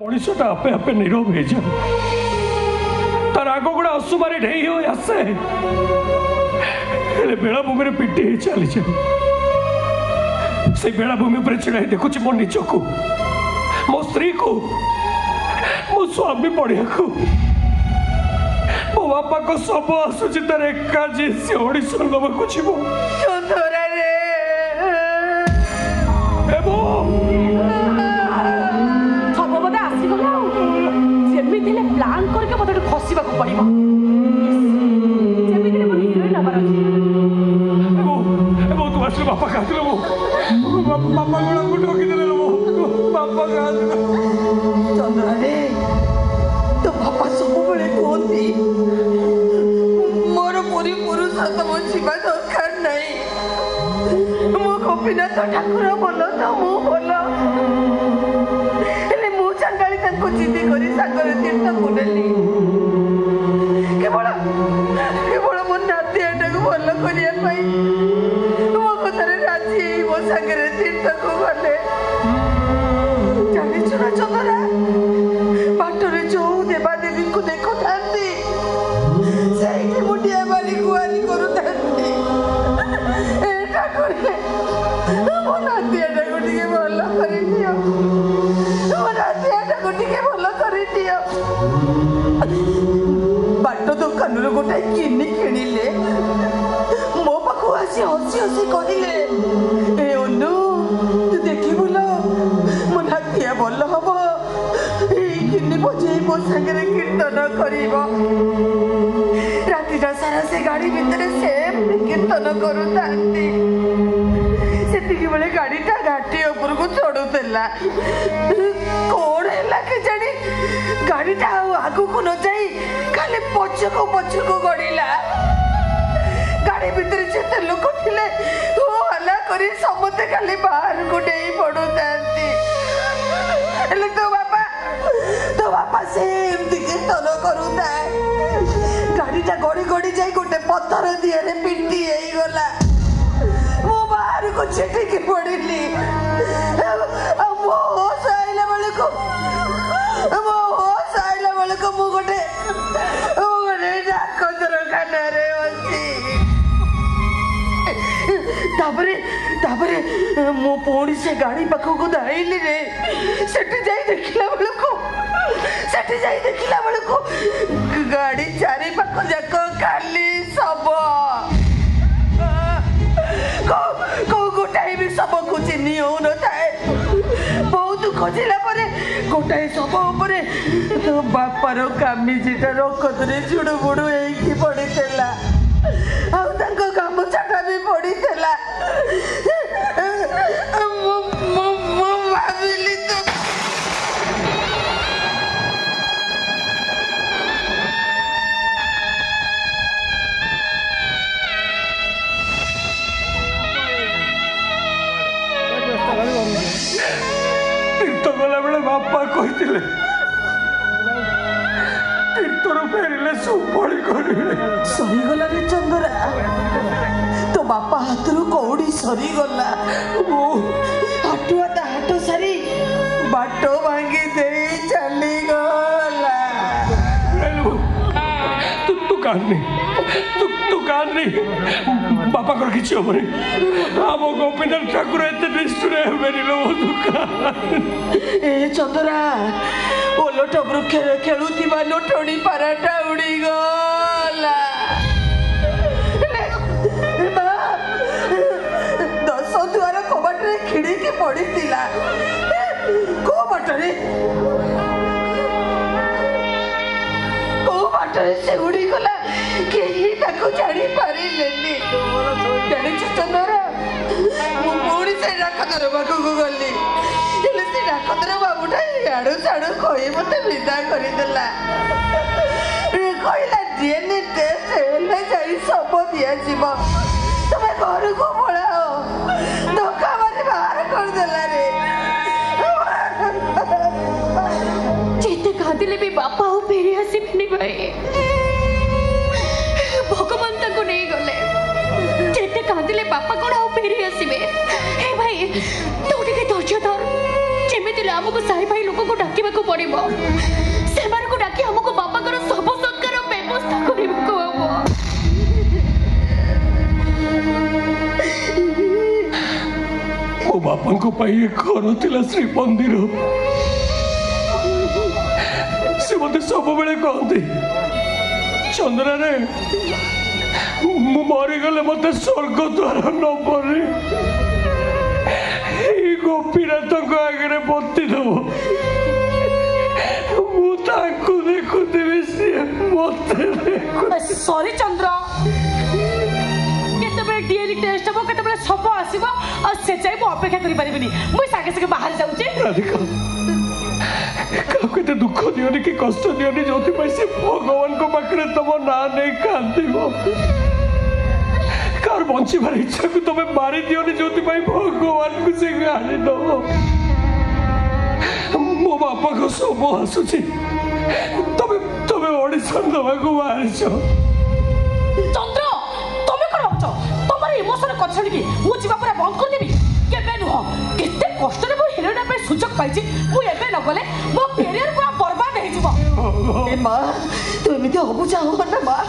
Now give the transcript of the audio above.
मनुष्यटा आपे आपे नीरव हो जाए तार आग गुड़ा असुमारे ढेई हो आसे बेलाभूमि पिटी चली जाए से बेलाभूमि पर छिड़ा देखुच मो निज को मो स्त्री को मो स्वामी पढ़िया को मो बापा को सब आसूची तार एका जी से ऑडिशन लबा जीव प्लान करके मत खसवा पड़ो बापा कहते बापा को ठकीदेले बापा चंद्रा रे तो बापा सब कहती मोर पूरी पुरुषोत्तम जीवा दरकार नहीं मो गोपीनाथ ठाकुर भल तो मु भल चांडाली जिदी कर सागर तीर्थ को नेली केवल केवल मो नातियाटा को भल करने मो कथार राजी मो सागर तीर्थ को गले जानिଛୁ ना चंद्रा बाटर जो देवादेवी को देखु थांती से मुटिया बाली गुआली करू थांती एटा करले मो नातियाटा को टिके भल करि दियो बाट दुकान गोटे किनी किणिले मो पाखु आसी हसी हसी कहले ए अनु तू देखिबु लो मो नातिया भल हम किनी बजे मो संगे कीर्तन करिब रातिटा सारा से गाड़ी भितर से कीर्तन करूतांती सेतिकी बेले गाड़ीटा घाटी ऊपर को चढ़ुला कौन है के जानी गाड़ीटा आगू को न जाई खाली पछको गड़िला गाड़ी भीतर जिते लोक थिले ओ हल्ला करी समते खाली बाहर को डेई पड़ुतांती हेले तो बापा से एमती कीर्तन करूता गाड़ीटा गड़ी गड़ी जाई गोटे पत्थर दिए पिटी हेई गला मो बाहर को छिटिकी पड़िली मो होश आइला बेले को मु गोटे डाक्तरखाना रे अच्छी तापरे मो पुणी से गाड़ी पाखक धाइली रे सेठी जाई देखिला बेलको गाड़ी चारि पाख जाक खाली सब को गोटाए भी सब को चिन्ही हो न थाए बहुत खोजिला परे गोटाए सब उपरे तो बापार कामिजीटा रखतरे जुड़ू बुड़ू होइकी पड़ीला आउ तांको गामुछाटा भी पड़ीला भाविली तो तीर्थ गला बेले बापा कहते तीर्थर फेरिले सुफली करेंगे सरीगला रे चंद्रा तो बापा हाथ कौड़ी सरीगला वो हाटुआ ता हाटो सारी बाटो भांगी दे चली गला तू कानी बापा को किसी हम गोपीनाथ ठाकुर एत निष्ठुर मेरी ए चंद्रा ओलट वृक्ष खेलुवा लोटणी पाराटा उड़ी गला 10 द्वार कबाटे खिड़की पड़ी को बाटरे से उड़ी गला केही ताको जानी पारिलेनी जानी चंद्रा मुड़ी से डाक्तर बाबू को गली हेले से डाक्तर बाबूटा याडू साडू कहि मते विदा करि देला कहला डीएनए टेस्ट हेले जाई सब दिया जीव तमे घर को पळाओ धोखा मारी बाहर कर देला रे जेते कादिले भी बापा हो फेरी हसीबनी भाई भगवान तक नहीं गले जेते कादिले बापा कोन हो फेरी हसीबे हे भाई तू टिके धैर्य धर जेमिति हमको साई भाई लोक को डाकिबा को पड़िबो सेमान को डाकी हमको बापा कर सब संस्कार व्यवस्था करिबा को हबो मो बापा को पाई घर थिला श्री मंदिर से मत सब बेले कहते चंद्रा रे मरी गले मत स्वर्ग द्वार न पड़े गोपीनाथ आगे बत्ती दब देखुदेवी सी मत सॉरी चंद्र केतबे डीएनए टेस्ट हबो केतबे सब आसीबो आ से चाहि मो अपेक्षा करि परिबिनी मुई सागे सागे बाहर जाउची राधिका काके दुख दियोनी कि कष्ट दियोनी जोति पैसे भगवान को पाखरे तुम ना नहीं कांदिबो कार बंचीबार इच्छा को तुम मारी दियोनी जोति भगवान को से गाड़ी दबो मो बापा को सब आसुची तबे ऑडिशन दबा को बाहर चंद्र तमे कोन होचो तमर इमोशन कछली की मु जीवा पूरा बंद कर देबी केबे नुह केते कष्ट रे मो हिरोइन पे सुजोग पाइची मु एबे न गले मो करियर पूरा बर्बाद हे जीवो ए माँ तू एमती हबु चाहो ना माँ